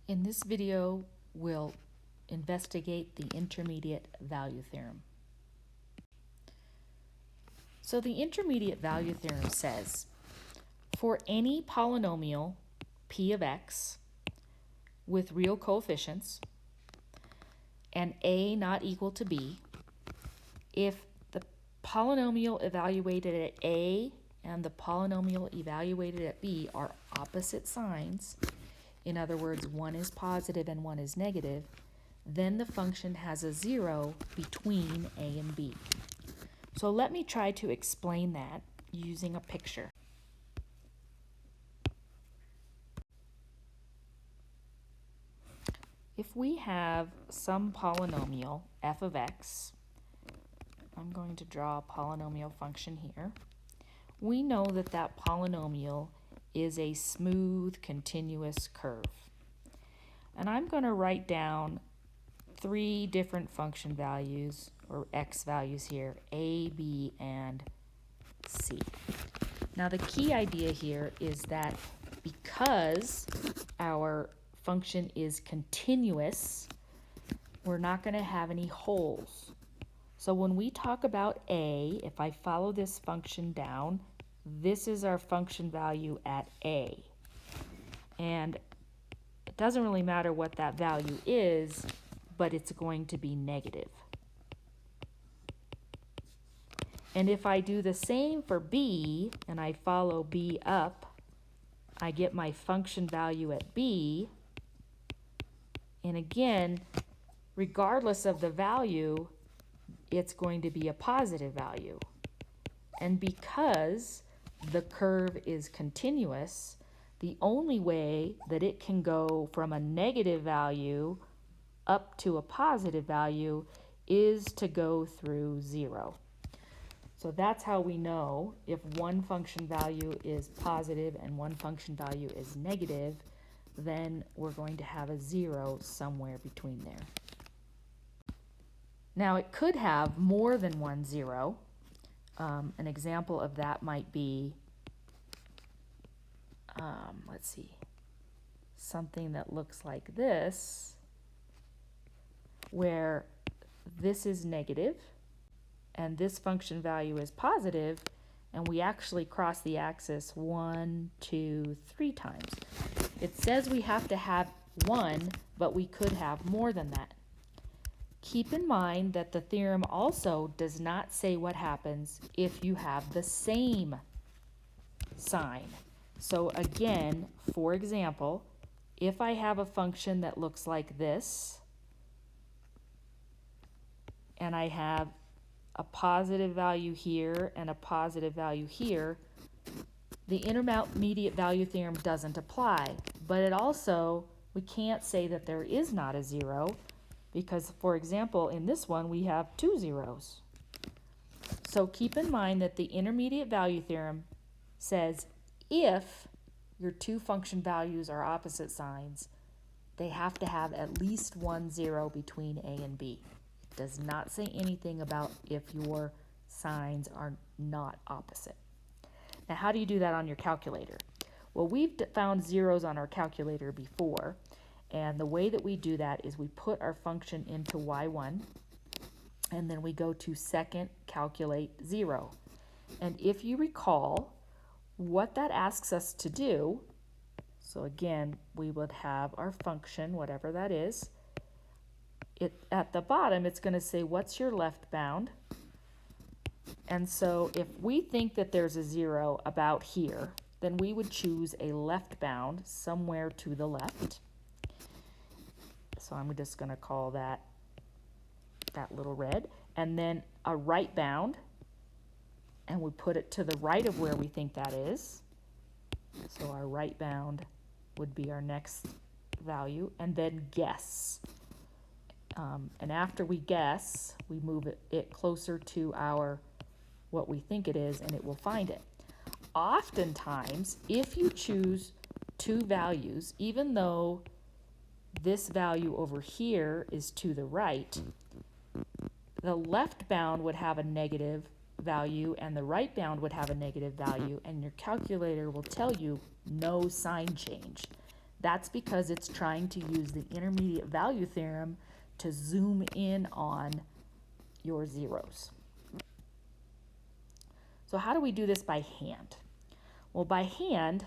In this video, we'll investigate the intermediate value theorem. So the intermediate value theorem says, for any polynomial p of x with real coefficients and a not equal to b, if the polynomial evaluated at a and the polynomial evaluated at b are opposite signs, in other words, one is positive and one is negative, then the function has a zero between a and b. So let me try to explain that using a picture. If we have some polynomial f of x, I'm going to draw a polynomial function here. We know that that polynomial is a smooth, continuous curve. And I'm going to write down three different function values, or x values here, a, b, and c. Now the key idea here is that because our function is continuous, we're not going to have any holes. So when we talk about a, if I follow this function down, this is our function value at a. And it doesn't really matter what that value is, but it's going to be negative. And if I do the same for b, and I follow b up, I get my function value at b. And again, regardless of the value, it's going to be a positive value. And because the curve is continuous, the only way that it can go from a negative value up to a positive value is to go through zero. So that's how we know if one function value is positive and one function value is negative, then we're going to have a zero somewhere between there. Now it could have more than one zero. An example of that might be, let's see, something that looks like this, where this is negative and this function value is positive, and we actually cross the axis 1, 2, 3 times. It says we have to have 1, but we could have more than that. Keep in mind that the theorem also does not say what happens if you have the same sign. So again, for example, if I have a function that looks like this, and I have a positive value here and a positive value here, the intermediate value theorem doesn't apply. But it also, we can't say that there is not a zero, because, for example, in this one, we have 2 zeros. So keep in mind that the intermediate value theorem says if your two function values are opposite signs, they have to have at least 1 zero between a and b. It does not say anything about if your signs are not opposite. Now, how do you do that on your calculator? Well, we've found zeros on our calculator before. And the way that we do that is we put our function into y1, and then we go to second, calculate 0. And if you recall, what that asks us to do, so again, we would have our function, whatever that is. At the bottom, it's going to say, what's your left bound? And so if we think that there's a 0 about here, then we would choose a left bound somewhere to the left. So I'm just going to call that little red. And then a right bound, and we put it to the right of where we think that is. So our right bound would be our next value. And then guess. And after we guess, we move it closer to what we think it is, and it will find it. Oftentimes, if you choose two values, even though this value over here is to the right, the left bound would have a negative value and the right bound would have a negative value, and your calculator will tell you no sign change. That's because it's trying to use the intermediate value theorem to zoom in on your zeros. So how do we do this by hand? Well, by hand,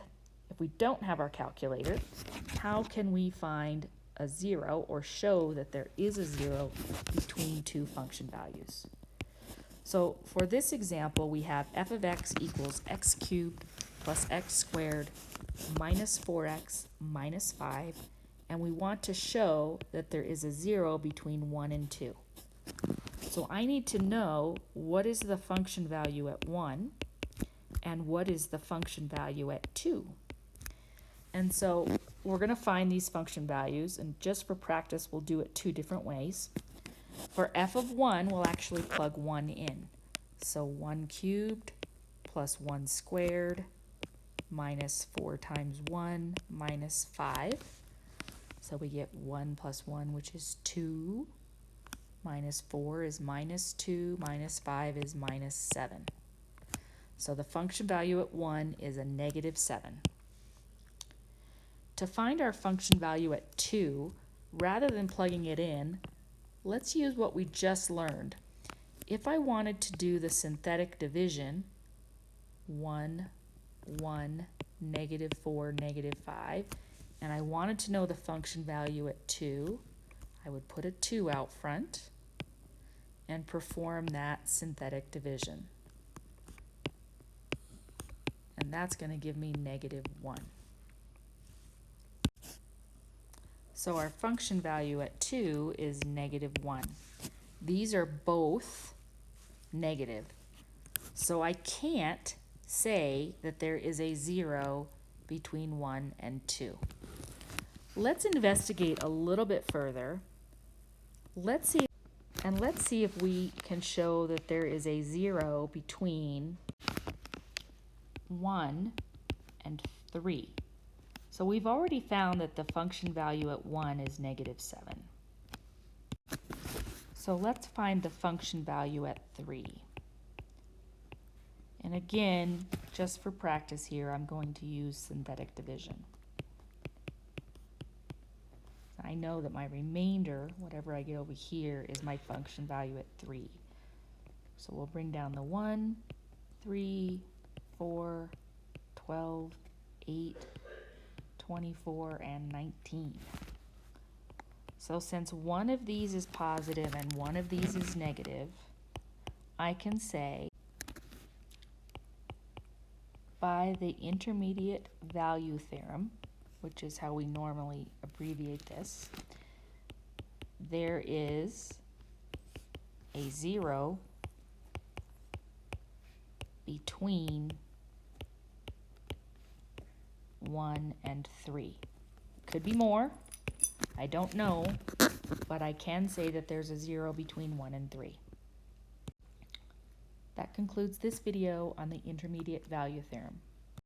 if we don't have our calculator, how can we find a zero or show that there is a zero between two function values? So for this example, we have f of x equals x cubed plus x squared minus 4x minus 5, and we want to show that there is a zero between 1 and 2. So I need to know what is the function value at 1 and what is the function value at 2. And so we're going to find these function values, and just for practice we'll do it two different ways. For f of 1, we'll actually plug 1 in. So 1 cubed plus 1 squared minus 4 times 1 minus 5. So we get 1 plus 1, which is 2. Minus 4 is minus 2. Minus 5 is minus 7. So the function value at 1 is a negative 7. To find our function value at 2, rather than plugging it in, let's use what we just learned. If I wanted to do the synthetic division, 1, 1, negative 4, negative 5, and I wanted to know the function value at 2, I would put a 2 out front and perform that synthetic division. And that's going to give me negative 1. So our function value at 2 is negative 1. These are both negative. So I can't say that there is a 0 between 1 and 2. Let's investigate a little bit further. Let's see if we can show that there is a 0 between 1 and 3. So we've already found that the function value at 1 is negative 7. So let's find the function value at 3. And again, just for practice here, I'm going to use synthetic division. I know that my remainder, whatever I get over here, is my function value at 3. So we'll bring down the 1, 3, 4, 12, 8, 24, and 19. So since one of these is positive and one of these is negative, I can say by the intermediate value theorem, which is how we normally abbreviate this, there is a 0 between 1 and 3. Could be more, I don't know, but I can say that there's a 0 between 1 and 3. That concludes this video on the intermediate value theorem.